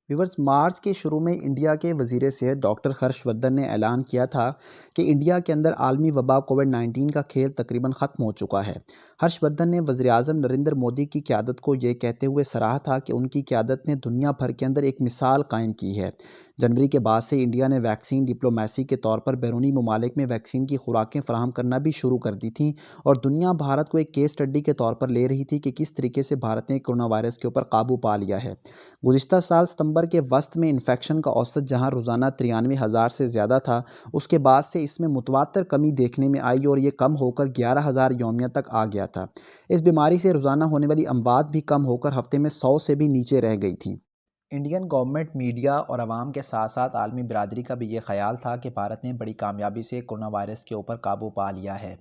Viewers March کے شروع میں انڈیا کے وزیر صحت ڈاکٹر ہرش وردھن نے اعلان کیا تھا کہ انڈیا کے اندر عالمی وبا کووڈ-19 کا کھیل تقریباً ختم ہو چکا ہے۔ ہرش وردھن نے وزیر اعظم نریندر مودی کی قیادت کو یہ کہتے ہوئے سراہا تھا کہ ان کی قیادت نے دنیا بھر کے اندر ایک مثال قائم کی ہے۔ جنوری کے بعد سے انڈیا نے ویکسین ڈپلومیسی کے طور پر بیرونی ممالک میں ویکسین کی خوراکیں فراہم کرنا بھی شروع کر دی تھیں اور دنیا بھارت کو ایک کیس اسٹڈی کے طور پر لے رہی تھی کہ کس طریقے سے بھارت نے کورونا وائرس کے اوپر قابو پا لیا ہے۔ گزشتہ سال ستمبر کے وسط میں انفیکشن کا اوسط جہاں روزانہ 93,000 سے زیادہ تھا، اس کے بعد سے اس میں متواتر کمی دیکھنے میں آئی اور یہ کم ہو کر 11,000 یومیہ تک آ گیا تھا۔ اس بیماری سے روزانہ ہونے والی اموات بھی کم ہو کر ہفتے میں 100 سے بھی نیچے رہ گئی تھیں۔ انڈین گورنمنٹ، میڈیا اور عوام کے ساتھ ساتھ عالمی برادری کا بھی یہ خیال تھا کہ بھارت نے بڑی کامیابی سے کورونا وائرس کے اوپر قابو پا لیا ہے۔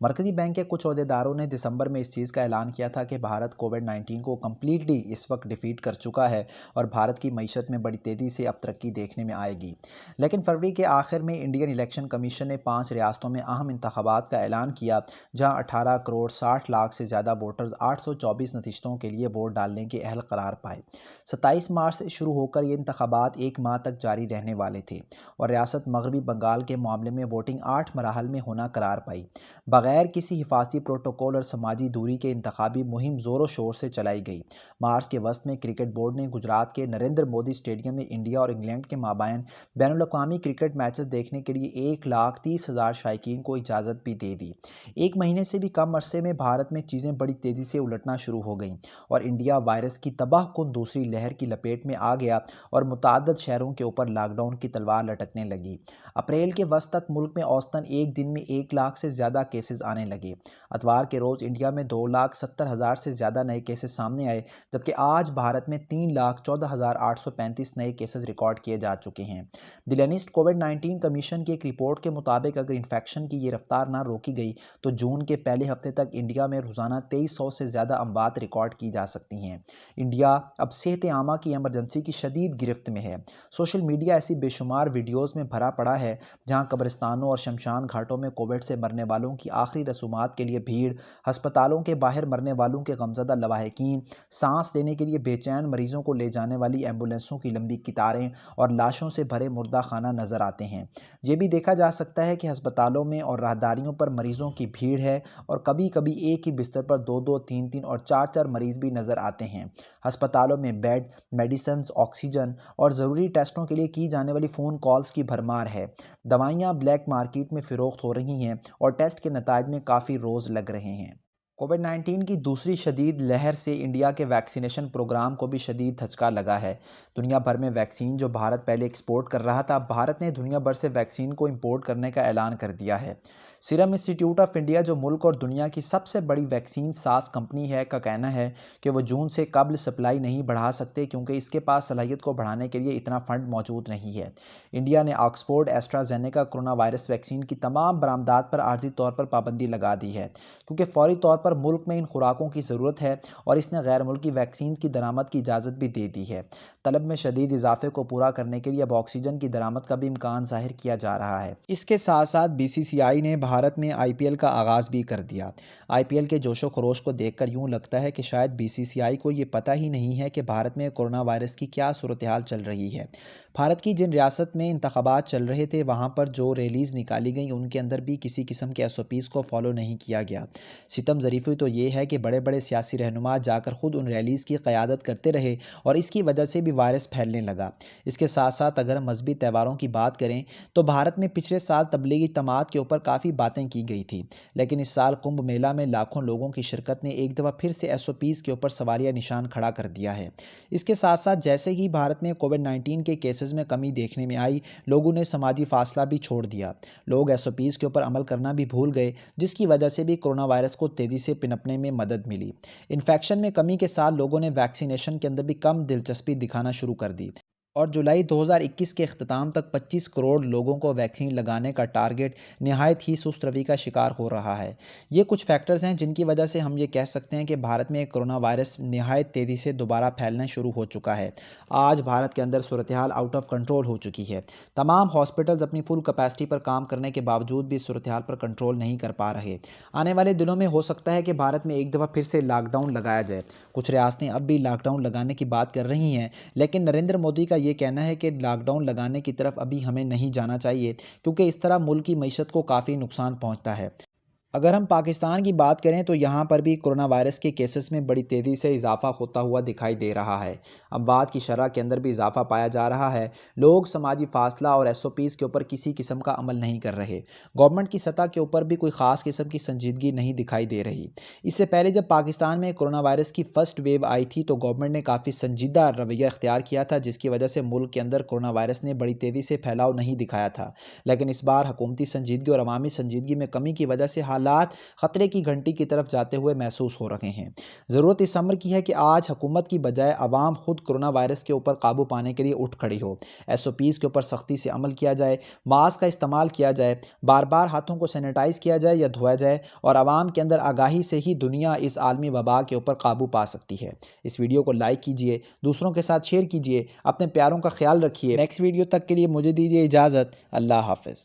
مرکزی بینک کے کچھ عہدیداروں نے دسمبر میں اس چیز کا اعلان کیا تھا کہ بھارت کووڈ-19 کو کمپلیٹلی اس وقت ڈیفیٹ کر چکا ہے اور بھارت کی معیشت میں بڑی تیزی سے اب ترقی دیکھنے میں آئے گی۔ لیکن فروری کے آخر میں انڈین الیکشن کمیشن نے 5 ریاستوں میں اہم انتخابات کا اعلان کیا، جہاں 18 کروڑ 60 لاکھ سے زیادہ ووٹرز 824 نشستوں کے لیے ووٹ ڈالنے کے اہل قرار پائے۔ 27 مارچ سے شروع ہو کر یہ انتخابات 1 ماہ تک جاری رہنے والے تھے اور ریاست مغربی بنگال کے معاملے میں ووٹنگ 8 مراحل میں ہونا قرار پائی۔ بغیر کسی حفاظتی پروٹوکول اور سماجی دوری کے انتخابی مہم زور و شور سے چلائی گئی۔ مارچ کے وسط میں کرکٹ بورڈ نے گجرات کے نریندر مودی اسٹیڈیم میں انڈیا اور انگلینڈ کے مابین بین الاقوامی کرکٹ میچز دیکھنے کے لیے 1,30,000 شائقین کو اجازت بھی دے دی۔ ایک مہینے سے بھی کم عرصے میں بھارت میں چیزیں بڑی تیزی سے الٹنا شروع ہو گئیں اور انڈیا وائرس کی تباہ کن دوسری لہر کی لپیٹ میں آ گیا اور متعدد شہروں کے اوپر لاک ڈاؤن کی تلوار لٹکنے لگی۔ اپریل کے وسط تک ملک میں اوسطاً ایک دن میں 1 لاکھ سے زیادہ کیسز آنے لگے۔ اتوار کے روز انڈیا میں 2,70,000 سے زیادہ نئے کیسز سامنے آئے، جبکہ آج بھارت میں 3,14,835 نئے کیسز ریکارڈ کیے جا چکے ہیں۔ دی لینسٹ کووڈ-19 کمیشن کی ایک رپورٹ کے مطابق اگر انفیکشن کی یہ رفتار نہ روکی گئی تو جون کے پہلے ہفتے تک انڈیا میں روزانہ 2,300 سے زیادہ اموات ریکارڈ کی جا سکتی ہیں۔ انڈیا اب صحت عامہ کی ایمرجنسی کی شدید گرفت میں ہے۔ سوشل میڈیا ایسی بے شمار ویڈیوز میں بھرا پڑا ہے جہاں قبرستانوں اور شمشان گھاٹوں میں کووڈ سے مرنے والوں کی آخری رسومات کے لیے بھیڑ، ہسپتالوں کے باہر مرنے والوں کے غمزدہ لواحقین، سانس لینے کے لیے بے چین مریضوں کو لے جانے والی ایمبولینسوں کی لمبی قطاریں اور لاشوں سے بھرے مردہ خانہ نظر آتے ہیں۔ یہ بھی دیکھا جا سکتا ہے کہ ہسپتالوں میں اور راہداریوں پر مریضوں کی بھیڑ ہے اور کبھی کبھی ایک ہی بستر پر 2-2، 3-3 اور 4-4 مریض بھی نظر آتے ہیں۔ ہسپتالوں میں بیڈ، میڈیسنز، آکسیجن اور ضروری ٹیسٹوں کے لیے کی جانے والی فون کالز کی بھرمار ہے۔ دوائیاں بلیک مارکیٹ میں فروخت ہو رہی ہیں اور ٹیسٹ کے نتائج میں کافی روز لگ رہے ہیں۔ کووڈ-19 کی دوسری شدید لہر سے انڈیا کے ویکسینیشن پروگرام کو بھی شدید دھچکا لگا ہے۔ دنیا بھر میں ویکسین جو بھارت پہلے ایکسپورٹ کر رہا تھا، بھارت نے دنیا بھر سے ویکسین کو امپورٹ کرنے کا اعلان کر دیا ہے۔ سیرم انسٹی ٹیوٹ آف انڈیا، جو ملک اور دنیا کی سب سے بڑی ویکسین ساز کمپنی ہے، کا کہنا ہے کہ وہ جون سے قبل سپلائی نہیں بڑھا سکتے کیونکہ اس کے پاس صلاحیت کو بڑھانے کے لیے اتنا فنڈ موجود نہیں ہے۔ انڈیا نے Oxford AstraZeneca corona virus vaccine کی تمام برآمدات پر عارضی طور پر پابندی لگا دی ہے کیونکہ فوری طور پر ملک میں ان خوراکوں کی ضرورت ہے اور اس نے غیر ملکی ویکسینز کی درآمد کی اجازت بھی دے دی ہے۔ طلب میں شدید اضافے کو پورا کرنے کے لیے اب آکسیجن کی درآمد کا بھی امکان ظاہر کیا جا رہا ہے۔ اس کے ساتھ ساتھ بی سی سی آئی نے بھارت میں آئی پی ایل کا آغاز بھی کر دیا۔ آئی پی ایل کے جوش و خروش کو دیکھ کر یوں لگتا ہے کہ شاید بی سی سی آئی کو یہ پتہ ہی نہیں ہے کہ بھارت میں کورونا وائرس کی کیا صورتحال چل رہی ہے۔ بھارت کی جن ریاست میں انتخابات چل رہے تھے، وہاں پر جو ریلیز نکالی گئیں ان کے اندر بھی کسی قسم کے ایس او پیز کو فالو نہیں کیا گیا۔ ستم ظریفی تو یہ ہے کہ بڑے بڑے سیاسی رہنما جا کر خود ان ریلیز کی قیادت کرتے رہے اور اس کی وجہ سے بھی وائرس پھیلنے لگا۔ اس کے ساتھ ساتھ اگر ہم مذہبی تہواروں کی بات کریں تو بھارت میں پچھلے سال تبلیغی جماعت کے اوپر کافی باتیں کی گئی تھی، لیکن اس سال کمبھ میلہ میں لاکھوں لوگوں کی شرکت نے ایک دفعہ پھر سے ایس او پیز کے اوپر سوالیہ نشان کھڑا کر دیا ہے۔ اس کے ساتھ ساتھ جیسے ہی بھارت میں کووڈ-19 کے کیسز میں کمی دیکھنے میں آئی، لوگوں نے سماجی فاصلہ بھی چھوڑ دیا۔ لوگ ایس او پیز کے اوپر عمل کرنا بھی بھول گئے، جس کی وجہ سے بھی کورونا وائرس کو تیزی سے پنپنے میں مدد ملی۔ انفیکشن میں کمی کے ساتھ لوگوں نے ویکسینیشن کے اندر بھی کم دلچسپی دکھانا شروع کر دی۔ اور جولائی 2021 کے اختتام تک 25 کروڑ لوگوں کو ویکسین لگانے کا ٹارگٹ نہایت ہی سست روی کا شکار ہو رہا ہے۔ یہ کچھ فیکٹرز ہیں جن کی وجہ سے ہم یہ کہہ سکتے ہیں کہ بھارت میں کرونا وائرس نہایت تیزی سے دوبارہ پھیلنا شروع ہو چکا ہے۔ آج بھارت کے اندر صورتحال آؤٹ آف کنٹرول ہو چکی ہے۔ تمام ہاسپٹلز اپنی فل کیپیسٹی پر کام کرنے کے باوجود بھی صورتحال پر کنٹرول نہیں کر پا رہے۔ آنے والے دنوں میں ہو سکتا ہے کہ بھارت میں ایک دفعہ پھر سے لاک ڈاؤن لگایا جائے۔ کچھ ریاستیں اب بھی لاک ڈاؤن لگانے کی بات کر رہی ہیں، لیکن نریندر مودی کا یہ کہنا ہے کہ لاک ڈاؤن لگانے کی طرف ابھی ہمیں نہیں جانا چاہیے، کیونکہ اس طرح ملک کی معیشت کو کافی نقصان پہنچتا ہے۔ اگر ہم پاکستان کی بات کریں تو یہاں پر بھی کرونا وائرس کے کیسز میں بڑی تیزی سے اضافہ ہوتا ہوا دکھائی دے رہا ہے۔ اموات کی شرح کے اندر بھی اضافہ پایا جا رہا ہے۔ لوگ سماجی فاصلہ اور SOPs کے اوپر کسی قسم کا عمل نہیں کر رہے۔ گورنمنٹ کی سطح کے اوپر بھی کوئی خاص قسم کی سنجیدگی نہیں دکھائی دے رہی۔ اس سے پہلے جب پاکستان میں کرونا وائرس کی فرسٹ ویو آئی تھی تو گورنمنٹ نے کافی سنجیدہ رویہ اختیار کیا تھا، جس کی وجہ سے ملک کے اندر کرونا وائرس نے بڑی تیزی سے پھیلاؤ نہیں دکھایا تھا۔ لیکن اس بار حکومتی سنجیدگی اور عوامی سنجیدگی میں کمی کی وجہ سے حالات خطرے کی گھنٹی کی طرف جاتے ہوئے محسوس ہو رہے ہیں۔ ضرورت اس امر کی ہے کہ آج حکومت کی بجائے عوام خود کرونا وائرس کے اوپر قابو پانے کے لیے اٹھ کھڑی ہو۔ SOPs کے اوپر سختی سے عمل کیا جائے، ماسک کا استعمال کیا جائے، بار بار ہاتھوں کو سینیٹائز کیا جائے یا دھویا جائے، اور عوام کے اندر آگاہی سے ہی دنیا اس عالمی وبا کے اوپر قابو پا سکتی ہے۔ اس ویڈیو کو لائک کیجئے، دوسروں کے ساتھ شیئر کیجئے، اپنے پیاروں کا خیال رکھیے۔ نیکسٹ ویڈیو تک کے لیے مجھے دیجئے اجازت۔ اللہ حافظ۔